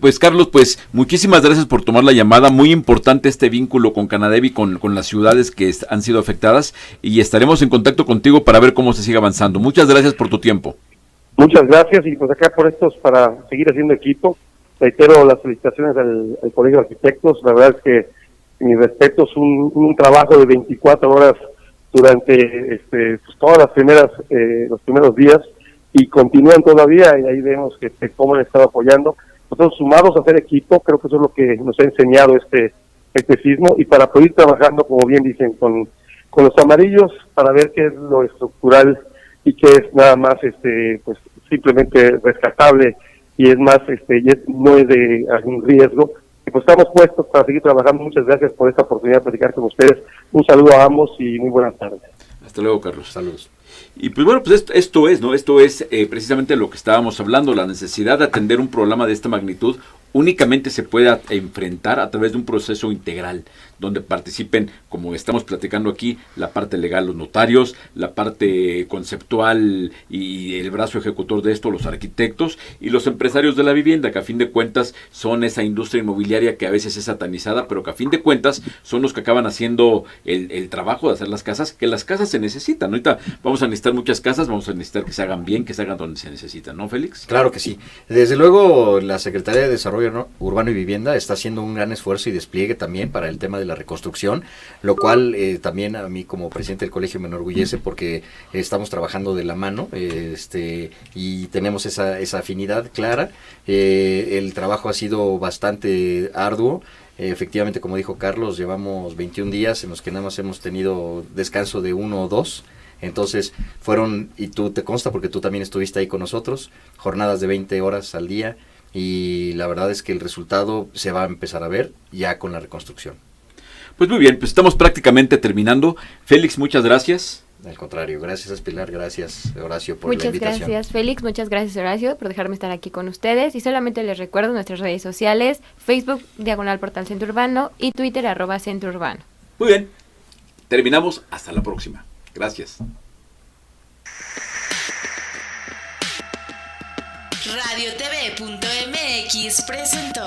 Pues Carlos, pues muchísimas gracias por tomar la llamada, muy importante este vínculo con Canadevi, con las ciudades que han sido afectadas, y estaremos en contacto contigo para ver cómo se sigue avanzando. Muchas gracias por tu tiempo. Muchas gracias, y pues acá por estos para seguir haciendo equipo, reitero las felicitaciones al Colegio de Arquitectos. La verdad es que mi respeto, es un trabajo de 24 horas durante pues, todas las los primeros días, y continúan todavía, y ahí vemos que cómo han estado apoyando. Nosotros, sumados a hacer equipo, creo que eso es lo que nos ha enseñado este sismo, y para poder ir trabajando, como bien dicen, con los amarillos, para ver qué es lo estructural y qué es nada más pues simplemente rescatable, y es más no es de algún riesgo. Y pues estamos puestos para seguir trabajando. Muchas gracias por esta oportunidad de platicar con ustedes. Un saludo a ambos y muy buenas tardes. Hasta luego, Carlos. Saludos. Y pues bueno, pues esto es precisamente lo que estábamos hablando, la necesidad de atender un problema de esta magnitud únicamente se puede enfrentar a través de un proceso integral, donde participen, como estamos platicando aquí, la parte legal, los notarios, la parte conceptual y el brazo ejecutor de esto, los arquitectos y los empresarios de la vivienda, que a fin de cuentas son esa industria inmobiliaria que a veces es satanizada, pero que a fin de cuentas son los que acaban haciendo el trabajo de hacer las casas, que las casas se necesitan. Ahorita vamos a necesitar muchas casas, vamos a necesitar que se hagan bien, que se hagan donde se necesitan, ¿no, Félix? Claro que sí. Desde luego, la Secretaría de Desarrollo Urbano y Vivienda está haciendo un gran esfuerzo y despliegue también para el tema de la reconstrucción, lo cual también a mí como presidente del colegio me enorgullece porque estamos trabajando de la mano y tenemos esa afinidad clara. El trabajo ha sido bastante arduo. Efectivamente, como dijo Carlos, llevamos 21 días en los que nada más hemos tenido descanso de 1 o 2. Entonces fueron, y tú te consta porque tú también estuviste ahí con nosotros, jornadas de 20 horas al día, y la verdad es que el resultado se va a empezar a ver ya con la reconstrucción. Pues muy bien, pues estamos prácticamente terminando. Félix, muchas gracias. Al contrario, gracias Pilar, gracias Horacio por la invitación. Muchas gracias Félix, muchas gracias Horacio por dejarme estar aquí con ustedes, y solamente les recuerdo nuestras redes sociales: Facebook /Portal Centro Urbano y Twitter @Centro Urbano. Muy bien, terminamos, hasta la próxima. Gracias. RadioTV.mx presentó